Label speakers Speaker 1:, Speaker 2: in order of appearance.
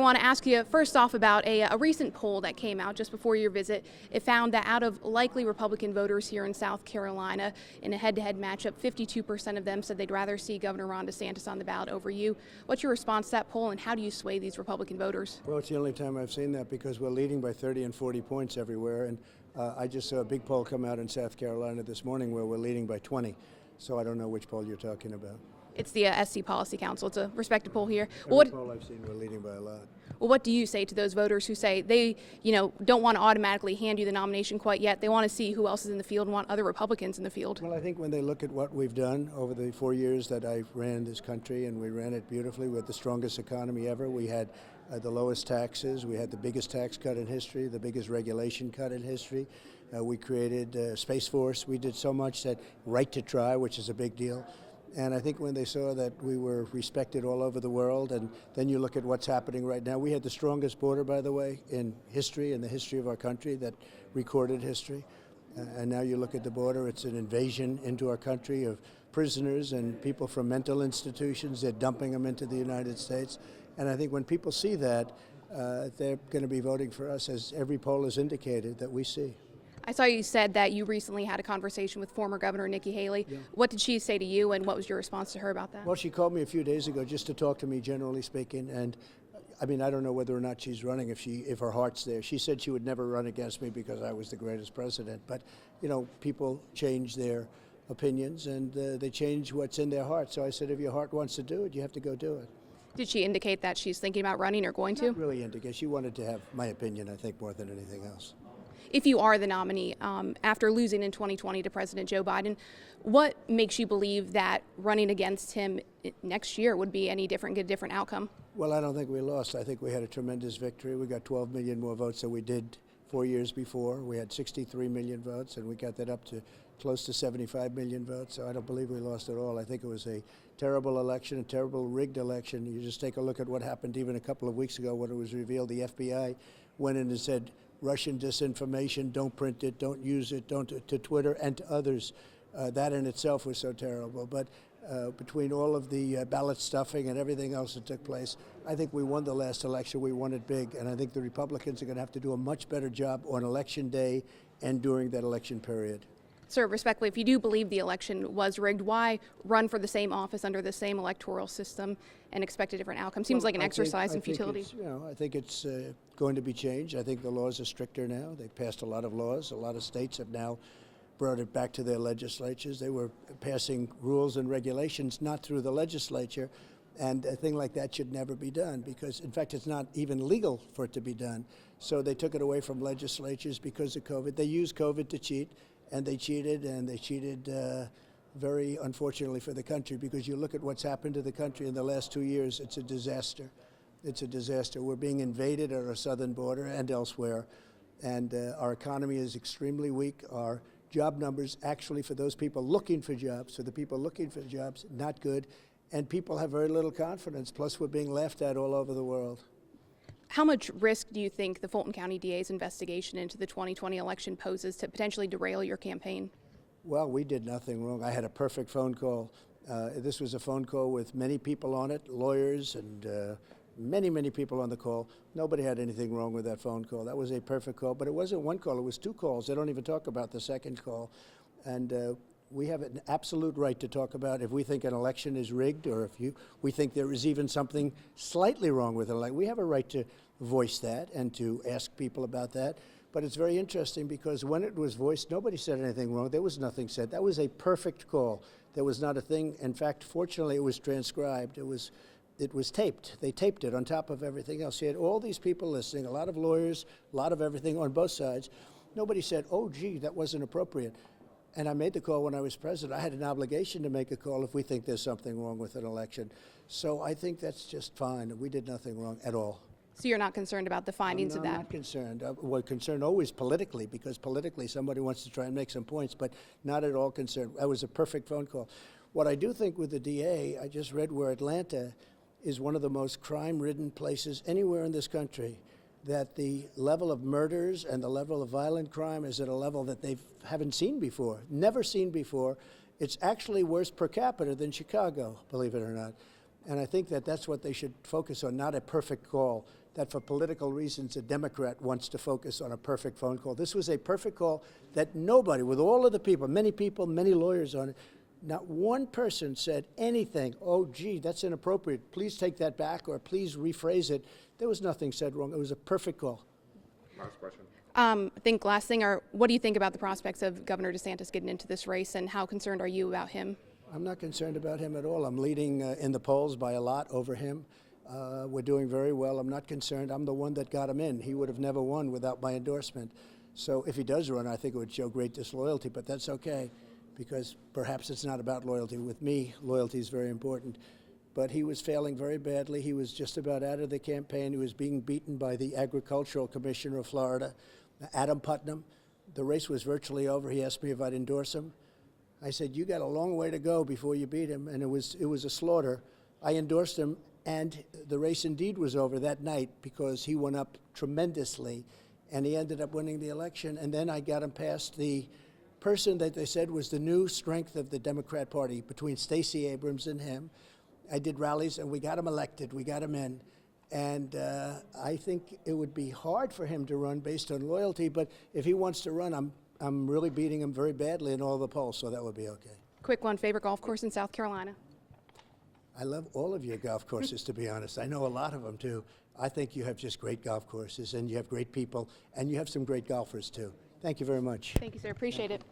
Speaker 1: want to ask you first off about a recent poll that came out just before your visit. It found that out of likely Republican voters here in South Carolina, in a head-to-head matchup, 52% of them said they'd rather see Governor Ron DeSantis on the ballot over you. What's your response to that poll, and how do you sway these Republican voters?
Speaker 2: Well, it's the only time I've seen that because we're leading by 30 and 40 points everywhere. And I just saw a big poll come out in South Carolina this morning where we're leading by 20. So I don't know which poll you're talking about.
Speaker 1: It's the SC Policy Council. It's a respected poll here.
Speaker 2: Every poll I've seen, we're leading by a lot.
Speaker 1: Well, what do you say to those voters who say they, don't want to automatically hand you the nomination quite yet? They want to see who else is in the field and want other Republicans in the field.
Speaker 2: Well, I think when they look at what we've done over the 4 years that I ran this country, and we ran it beautifully, we had the strongest economy ever. We had the lowest taxes. We had the biggest tax cut in history, the biggest regulation cut in history. We created Space Force. We did so much that right to try, which is a big deal. And I think when they saw that we were respected all over the world, and then you look at what's happening right now. We had the strongest border, by the way, in history, in the history of our country, that recorded history. And now you look at the border, it's an invasion into our country of prisoners and people from mental institutions. They're dumping them into the United States. And I think when people see that, they're going to be voting for us, as every poll has indicated that we see.
Speaker 1: I saw you said that you recently had a conversation with former Governor Nikki Haley. Yeah. What did she say to you, and what was your response to her about that?
Speaker 2: Well, she called me a few days ago just to talk to me, generally speaking, and I mean, I don't know whether or not she's running, if her heart's there. She said she would never run against me because I was the greatest president, but, people change their opinions, and they change what's in their heart. So I said, if your heart wants to do it, you have to go do it.
Speaker 1: Did she indicate that she's thinking about running or going to?
Speaker 2: Not really indicate. She wanted to have my opinion, I think, more than anything else.
Speaker 1: If you are the nominee, after losing in 2020 to President Joe Biden, what makes you believe that running against him next year would be any different, get a different outcome?
Speaker 2: Well, I don't think we lost. I think we had a tremendous victory. We got 12 million more votes than we did 4 years before. We had 63 million votes, and we got that up to close to 75 million votes. So I don't believe we lost at all. I think it was a terrible election, a terrible rigged election. You just take a look at what happened even a couple of weeks ago when it was revealed the FBI went in and said, Russian disinformation, don't print it, don't use it, don't to Twitter and to others. That in itself was so terrible. But between all of the ballot stuffing and everything else that took place, I think we won the last election. We won it big. And I think the Republicans are going to have to do a much better job on Election Day and during that election period.
Speaker 1: Sir, respectfully, if you do believe the election was rigged, why run for the same office under the same electoral system and expect a different outcome? Seems like an exercise in futility.
Speaker 2: I think it's going to be changed. I think the laws are stricter now. They've passed a lot of laws. A lot of states have now brought it back to their legislatures. They were passing rules and regulations not through the legislature, and a thing like that should never be done because, in fact, it's not even legal for it to be done. So they took it away from legislatures because of COVID. They used COVID to cheat. And they cheated very unfortunately for the country, because you look at what's happened to the country in the last 2 years, it's a disaster. It's a disaster. We're being invaded at our southern border and elsewhere, and our economy is extremely weak. Our job numbers, actually, for those people looking for jobs, not good, and people have very little confidence. Plus, we're being laughed at all over the world.
Speaker 1: How much risk do you think the Fulton County DA's investigation into the 2020 election poses to potentially derail your campaign?
Speaker 2: Well, we did nothing wrong. I had a perfect phone call. This was a phone call with many people on it, lawyers and many, many people on the call. Nobody had anything wrong with that phone call. That was a perfect call, but it wasn't one call. It was 2 calls. They don't even talk about the second call. And we have an absolute right to talk about if we think an election is rigged, or if we think there is even something slightly wrong with an election. We have a right to voice that and to ask people about that. But it's very interesting because when it was voiced, nobody said anything wrong. There was nothing said. That was a perfect call. There was not a thing. In fact, fortunately, it was transcribed. It was taped. They taped it on top of everything else. You had all these people listening, a lot of lawyers, a lot of everything on both sides. Nobody said, oh, gee, that wasn't appropriate. And I made the call when I was president. I had an obligation to make a call if we think there's something wrong with an election. So I think that's just fine. We did nothing wrong at all.
Speaker 1: So you're not concerned about the findings of that?
Speaker 2: I'm not concerned. We're concerned always politically, because politically somebody wants to try and make some points, but not at all concerned. That was a perfect phone call. What I do think with the DA, I just read where Atlanta is one of the most crime-ridden places anywhere in this country, that the level of murders and the level of violent crime is at a level that they haven't seen before, never seen before. It's actually worse per capita than Chicago, believe it or not. And I think that that's what they should focus on, not a perfect call. that for political reasons a Democrat wants to focus on a perfect phone call. This was a perfect call that nobody, with all of the people, many lawyers on it, not one person said anything, oh, gee, that's inappropriate, please take that back, or please rephrase it. There was nothing said wrong. It was a perfect call.
Speaker 3: Last question.
Speaker 1: I think last thing, what do you think about the prospects of Governor DeSantis getting into this race, and how concerned are you about him?
Speaker 2: I'm not concerned about him at all. I'm leading in the polls by a lot over him. We're doing very well. I'm not concerned. I'm the one that got him in. He would have never won without my endorsement. So if he does run, I think it would show great disloyalty, but that's okay, because perhaps it's not about loyalty. With me, loyalty is very important. But he was failing very badly. He was just about out of the campaign. He was being beaten by the Agricultural Commissioner of Florida, Adam Putnam. The race was virtually over. He asked me if I'd endorse him. I said, you got a long way to go before you beat him, and it was a slaughter. I endorsed him, and the race indeed was over that night because he went up tremendously, and he ended up winning the election. And then I got him past the person that they said was the new strength of the Democrat Party, between Stacey Abrams and him. I did rallies, and we got him elected. We got him in. And I think it would be hard for him to run based on loyalty, but if he wants to run, I'm really beating him very badly in all the polls, so that would be okay.
Speaker 1: Quick one, favorite golf course in South Carolina?
Speaker 2: I love all of your golf courses, to be honest. I know a lot of them, too. I think you have just great golf courses, and you have great people, and you have some great golfers, too. Thank you very much.
Speaker 1: Thank you, sir. Appreciate it.